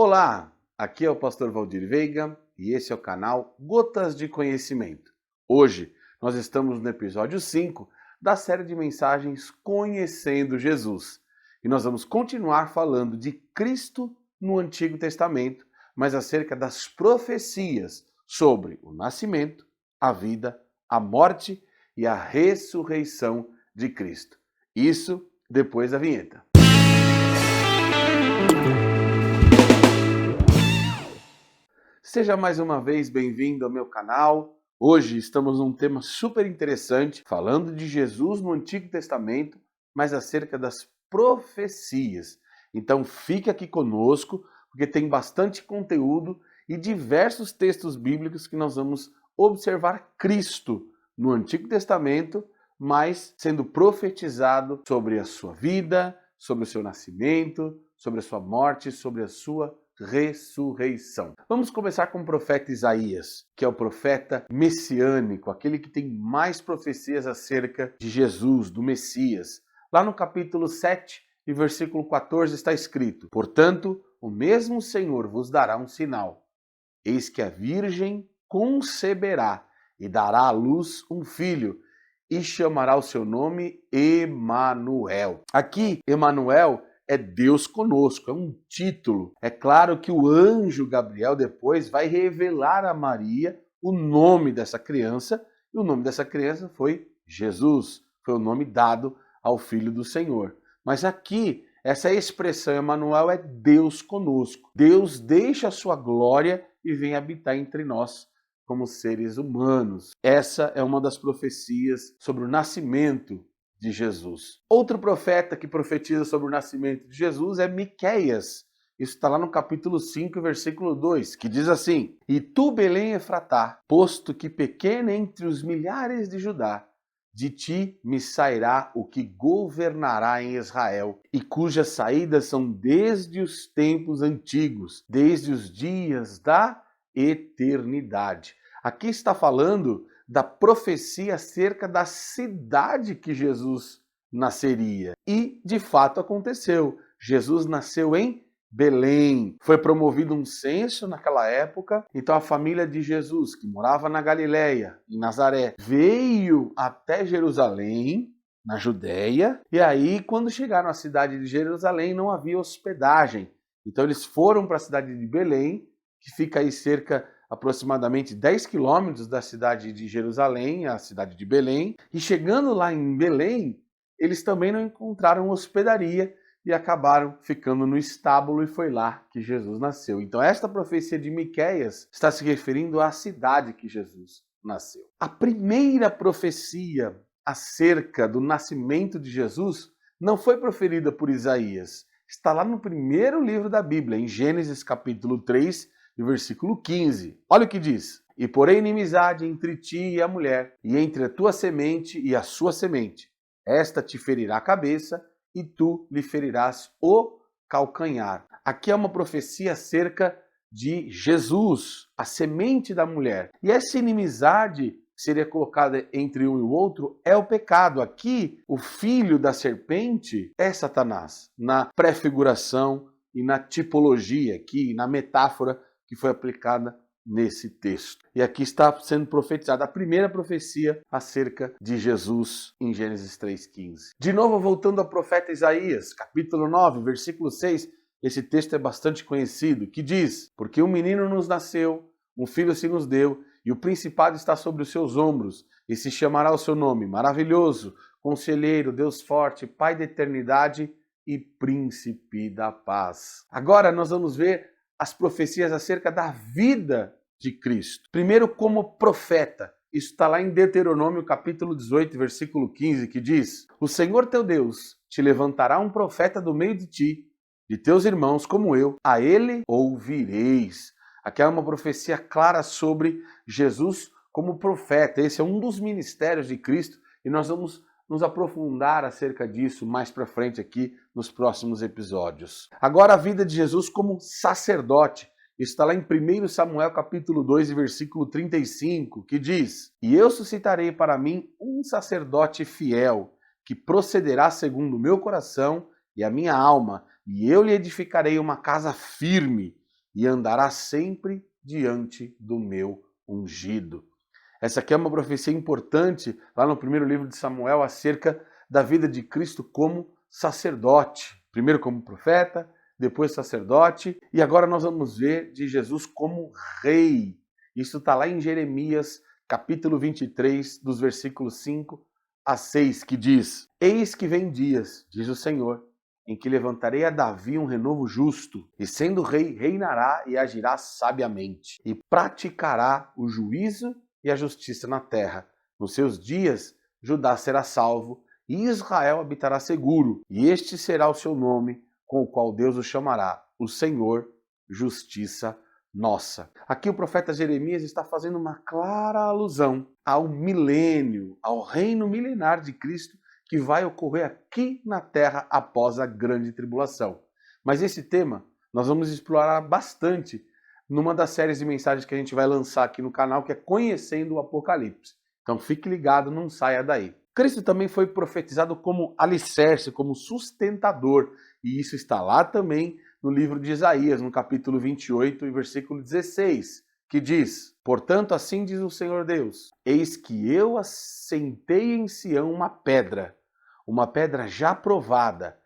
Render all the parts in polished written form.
Olá, aqui é o pastor Valdir Veiga e esse é o canal Gotas de Conhecimento. Hoje nós estamos no episódio 5 da série de mensagens Conhecendo Jesus. E nós vamos continuar falando de Cristo no Antigo Testamento, mas acerca das profecias sobre o nascimento, a vida, a morte e a ressurreição de Cristo. Isso depois da vinheta. Seja mais uma vez bem-vindo ao meu canal. Hoje estamos num tema super interessante, falando de Jesus no Antigo Testamento, mas acerca das profecias. Então fique aqui conosco, porque tem bastante conteúdo e diversos textos bíblicos que nós vamos observar Cristo no Antigo Testamento, mas sendo profetizado sobre a sua vida, sobre o seu nascimento, sobre a sua morte, sobre a sua ressurreição. Vamos começar com o profeta Isaías, que é o profeta messiânico, aquele que tem mais profecias acerca de Jesus, do Messias. Lá no capítulo 7 e versículo 14 está escrito: Portanto, o mesmo Senhor vos dará um sinal. Eis que a virgem conceberá e dará à luz um filho, e chamará o seu nome Emanuel. Aqui, Emanuel é Deus conosco, é um título. É claro que o anjo Gabriel depois vai revelar a Maria o nome dessa criança, e o nome dessa criança foi Jesus, foi o nome dado ao Filho do Senhor. Mas aqui, essa expressão Emanuel é Deus conosco. Deus deixa a sua glória e vem habitar entre nós como seres humanos. Essa é uma das profecias sobre o nascimento de Jesus. Outro profeta que profetiza sobre o nascimento de Jesus é Miqueias. Isso está lá no capítulo 5, versículo 2, que diz assim: E tu, Belém Efratá, posto que pequena entre os milhares de Judá, de ti me sairá o que governará em Israel, e cujas saídas são desde os tempos antigos, desde os dias da eternidade. Aqui está falando da profecia acerca da cidade que Jesus nasceria. E, de fato, aconteceu. Jesus nasceu em Belém. Foi promovido um censo naquela época. Então, a família de Jesus, que morava na Galileia, em Nazaré, veio até Jerusalém, na Judéia. E aí, quando chegaram à cidade de Jerusalém, não havia hospedagem. Então, eles foram para a cidade de Belém, que fica aí cerca aproximadamente 10 quilômetros da cidade de Jerusalém, a cidade de Belém. E chegando lá em Belém, eles também não encontraram hospedaria e acabaram ficando no estábulo, e foi lá que Jesus nasceu. Então esta profecia de Miqueias está se referindo à cidade que Jesus nasceu. A primeira profecia acerca do nascimento de Jesus não foi proferida por Isaías. Está lá no primeiro livro da Bíblia, em Gênesis capítulo 3, e versículo 15. Olha o que diz: E porém inimizade entre ti e a mulher, e entre a tua semente e a sua semente. Esta te ferirá a cabeça, e tu lhe ferirás o calcanhar. Aqui é uma profecia acerca de Jesus, a semente da mulher. E essa inimizade que seria colocada entre um e o outro é o pecado. Aqui, o filho da serpente é Satanás, na prefiguração e na tipologia, aqui na metáfora que foi aplicada nesse texto. E aqui está sendo profetizada a primeira profecia acerca de Jesus em Gênesis 3,15. De novo, voltando ao profeta Isaías, capítulo 9, versículo 6, esse texto é bastante conhecido, que diz: Porque um menino nos nasceu, um filho se nos deu, e o principado está sobre os seus ombros, e se chamará o seu nome, Maravilhoso, Conselheiro, Deus Forte, Pai da Eternidade e Príncipe da Paz. Agora nós vamos ver as profecias acerca da vida de Cristo. Primeiro, como profeta. Isso está lá em Deuteronômio capítulo 18, versículo 15, que diz: O Senhor teu Deus te levantará um profeta do meio de ti, de teus irmãos como eu, a ele ouvireis. Aqui é uma profecia clara sobre Jesus como profeta. Esse é um dos ministérios de Cristo e nós vamos nos aprofundar acerca disso mais para frente aqui nos próximos episódios. Agora, a vida de Jesus como sacerdote. Isso está lá em 1 Samuel capítulo 2, versículo 35, que diz: E eu suscitarei para mim um sacerdote fiel, que procederá segundo o meu coração e a minha alma, e eu lhe edificarei uma casa firme, e andará sempre diante do meu ungido. Essa aqui é uma profecia importante lá no primeiro livro de Samuel acerca da vida de Cristo como sacerdote. Primeiro como profeta, depois sacerdote, e agora nós vamos ver de Jesus como rei. Isso está lá em Jeremias, capítulo 23, dos versículos 5 a 6, que diz: Eis que vem dias, diz o Senhor, em que levantarei a Davi um renovo justo, e sendo rei, reinará e agirá sabiamente, e praticará o juízo e a justiça na terra. Nos seus dias, Judá será salvo, e Israel habitará seguro, e este será o seu nome, com o qual Deus o chamará, o Senhor, justiça nossa. Aqui o profeta Jeremias está fazendo uma clara alusão ao milênio, ao reino milenar de Cristo, que vai ocorrer aqui na Terra após a grande tribulação. Mas esse tema nós vamos explorar bastante numa das séries de mensagens que a gente vai lançar aqui no canal, que é Conhecendo o Apocalipse. Então fique ligado, não saia daí. Cristo também foi profetizado como alicerce, como sustentador, e isso está lá também no livro de Isaías, no capítulo 28 e versículo 16, que diz: Portanto, assim diz o Senhor Deus, eis que eu assentei em Sião uma pedra já provada,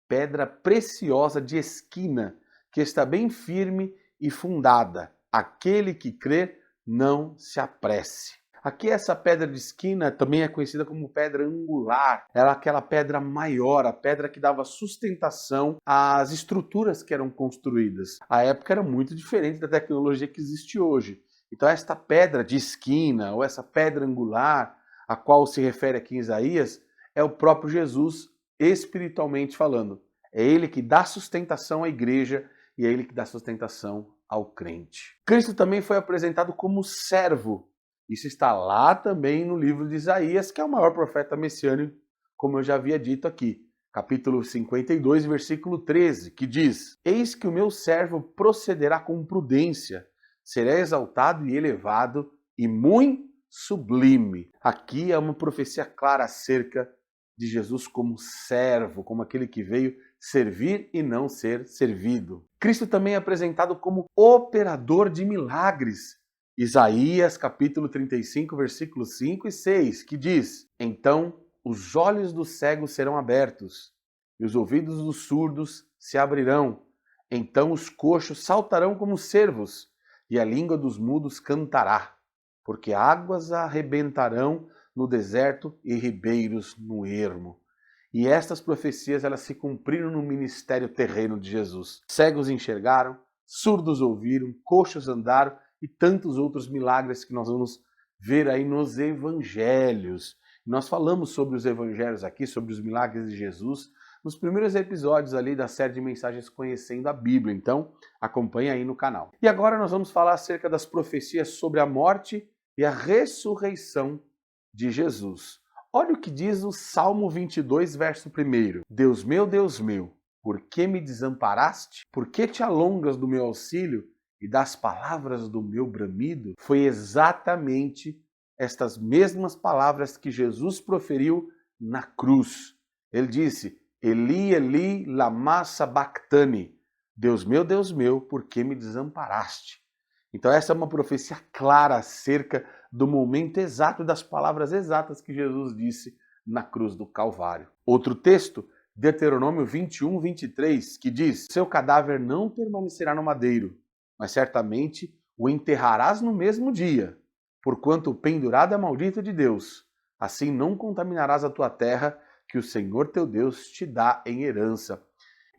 pedra preciosa de esquina, que está bem firme e fundada. Aquele que crer, não se apresse. Aqui essa pedra de esquina também é conhecida como pedra angular. Ela é aquela pedra maior, a pedra que dava sustentação às estruturas que eram construídas. A época era muito diferente da tecnologia que existe hoje. Então esta pedra de esquina, ou essa pedra angular, a qual se refere aqui em Isaías, é o próprio Jesus, espiritualmente falando. É ele que dá sustentação à igreja e é ele que dá sustentação ao crente. Cristo também foi apresentado como servo. Isso está lá também no livro de Isaías, que é o maior profeta messiânico, como eu já havia dito aqui. Capítulo 52, versículo 13, que diz: Eis que o meu servo procederá com prudência, será exaltado e elevado e muito sublime. Aqui é uma profecia clara acerca de Jesus como servo, como aquele que veio servir e não ser servido. Cristo também é apresentado como operador de milagres. Isaías capítulo 35, versículos 5 e 6, que diz: Então os olhos dos cegos serão abertos, e os ouvidos dos surdos se abrirão. Então os coxos saltarão como cervos, e a língua dos mudos cantará, porque águas arrebentarão no deserto e ribeiros no ermo. E estas profecias elas se cumpriram no ministério terreno de Jesus. Cegos enxergaram, surdos ouviram, coxos andaram e tantos outros milagres que nós vamos ver aí nos evangelhos. Nós falamos sobre os evangelhos aqui, sobre os milagres de Jesus, nos primeiros episódios ali da série de mensagens Conhecendo a Bíblia. Então, acompanhe aí no canal. E agora nós vamos falar acerca das profecias sobre a morte e a ressurreição de Jesus. Olha o que diz o Salmo 22, verso 1. Deus, por que me desamparaste? Por que te alongas do meu auxílio e das palavras do meu bramido? Foi exatamente estas mesmas palavras que Jesus proferiu na cruz. Ele disse: Eli, Eli, lama sabachthani. Deus, por que me desamparaste? Então essa é uma profecia clara acerca do momento exato, das palavras exatas que Jesus disse na cruz do Calvário. Outro texto, Deuteronômio 21, 23, que diz: Seu cadáver não permanecerá no madeiro, mas certamente o enterrarás no mesmo dia, porquanto o pendurado é maldito de Deus. Assim não contaminarás a tua terra, que o Senhor teu Deus te dá em herança.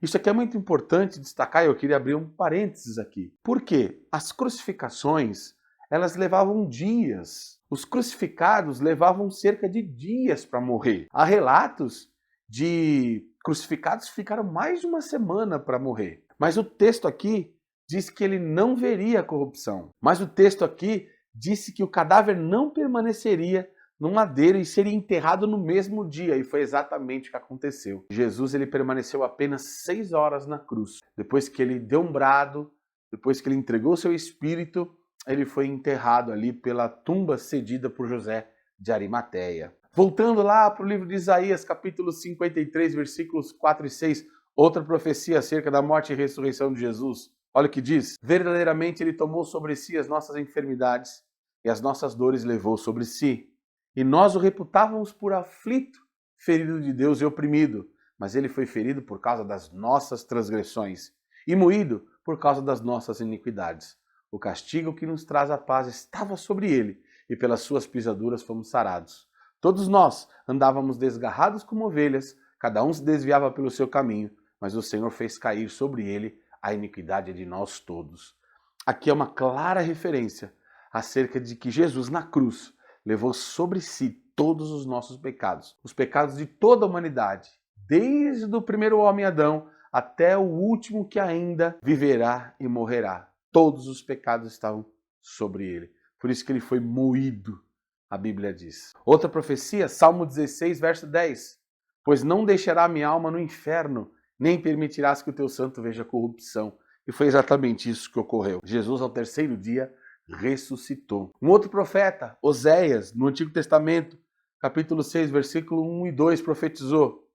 Isso aqui é muito importante destacar, e eu queria abrir um parênteses aqui. Por quê? As crucificações, elas levavam dias. Os crucificados levavam cerca de dias para morrer. Há relatos de crucificados que ficaram mais de uma semana para morrer. Mas o texto aqui diz que ele não veria a corrupção. Mas o texto aqui disse que o cadáver não permaneceria no madeiro e seria enterrado no mesmo dia, e foi exatamente o que aconteceu. Jesus ele permaneceu apenas 6 horas na cruz. Depois que ele deu um brado, depois que ele entregou seu espírito, ele foi enterrado ali pela tumba cedida por José de Arimateia. Voltando lá para o livro de Isaías, capítulo 53, versículos 4 e 6, outra profecia acerca da morte e ressurreição de Jesus. Olha o que diz: verdadeiramente ele tomou sobre si as nossas enfermidades e as nossas dores levou sobre si. E nós o reputávamos por aflito, ferido de Deus e oprimido, mas ele foi ferido por causa das nossas transgressões e moído por causa das nossas iniquidades. O castigo que nos traz a paz estava sobre ele, e pelas suas pisaduras fomos sarados. Todos nós andávamos desgarrados como ovelhas, cada um se desviava pelo seu caminho, mas o Senhor fez cair sobre ele a iniquidade de nós todos. Aqui é uma clara referência acerca de que Jesus na cruz levou sobre si todos os nossos pecados, os pecados de toda a humanidade, desde o primeiro homem Adão até o último que ainda viverá e morrerá. Todos os pecados estavam sobre ele. Por isso que ele foi moído, a Bíblia diz. Outra profecia, Salmo 16, verso 10. Pois não deixará minha alma no inferno, nem permitirás que o teu santo veja corrupção. E foi exatamente isso que ocorreu. Jesus, ao terceiro dia, ressuscitou. Um outro profeta, Oséias, no Antigo Testamento, capítulo 6, versículo 1 e 2, profetizou: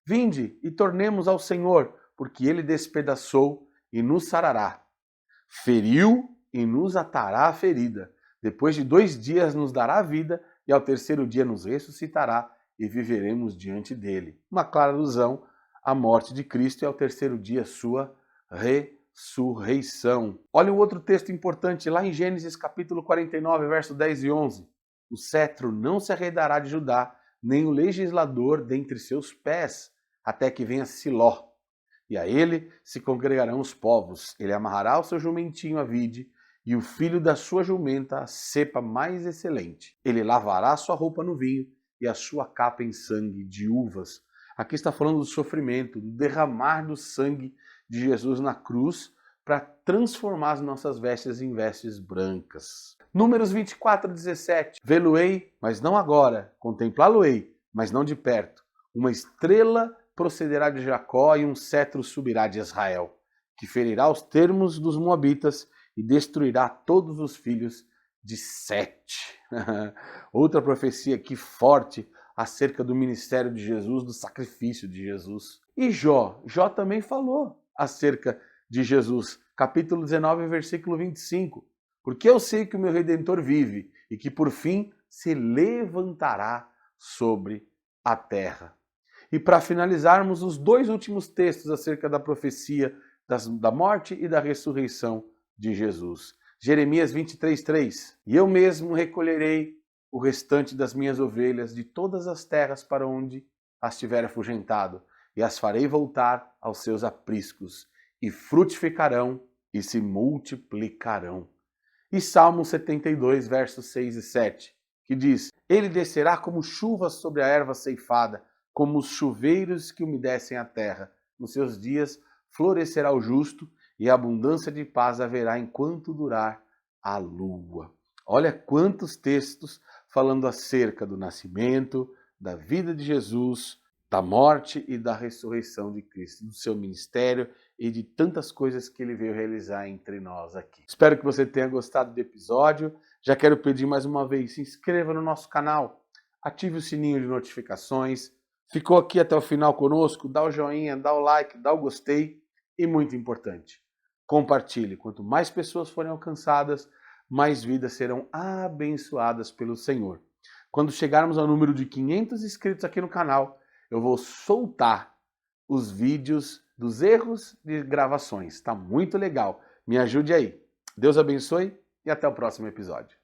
Vinde e tornemos ao Senhor, porque ele despedaçou e nos sarará. Feriu e nos atará a ferida. Depois de 2 dias nos dará a vida e ao terceiro dia nos ressuscitará e viveremos diante dele. Uma clara alusão à morte de Cristo e ao terceiro dia sua ressurreição. Olha um outro texto importante lá em Gênesis capítulo 49, verso 10 e 11. O cetro não se arredará de Judá, nem o legislador dentre seus pés, até que venha Siló. E a ele se congregarão os povos. Ele amarrará o seu jumentinho à vide, e o filho da sua jumenta a cepa mais excelente. Ele lavará a sua roupa no vinho, e a sua capa em sangue de uvas. Aqui está falando do sofrimento, do derramar do sangue de Jesus na cruz, para transformar as nossas vestes em vestes brancas. Números 24, 17. Vê-lo-ei, mas não agora. Contemplá-lo-ei, mas não de perto. Uma estrela procederá de Jacó e um cetro subirá de Israel, que ferirá os termos dos moabitas e destruirá todos os filhos de Sete. Outra profecia aqui forte acerca do ministério de Jesus, do sacrifício de Jesus. E Jó também falou acerca de Jesus, capítulo 19, versículo 25. Porque eu sei que o meu Redentor vive e que por fim se levantará sobre a terra. E para finalizarmos, os 2 últimos textos acerca da profecia da morte e da ressurreição de Jesus. Jeremias 23, 3. E eu mesmo recolherei o restante das minhas ovelhas de todas as terras para onde as tiver afugentado, e as farei voltar aos seus apriscos, e frutificarão e se multiplicarão. E Salmo 72, versos 6 e 7, que diz: Ele descerá como chuva sobre a erva ceifada, como os chuveiros que umedecem a terra. Nos seus dias florescerá o justo, e abundância de paz haverá enquanto durar a lua. Olha quantos textos falando acerca do nascimento, da vida de Jesus, da morte e da ressurreição de Cristo, do seu ministério e de tantas coisas que ele veio realizar entre nós aqui. Espero que você tenha gostado do episódio. Já quero pedir mais uma vez, se inscreva no nosso canal, ative o sininho de notificações. Ficou aqui até o final conosco? Dá o joinha, dá o like, dá o gostei e, muito importante, compartilhe. Quanto mais pessoas forem alcançadas, mais vidas serão abençoadas pelo Senhor. Quando chegarmos ao número de 500 inscritos aqui no canal, eu vou soltar os vídeos dos erros de gravações. Tá muito legal. Me ajude aí. Deus abençoe e até o próximo episódio.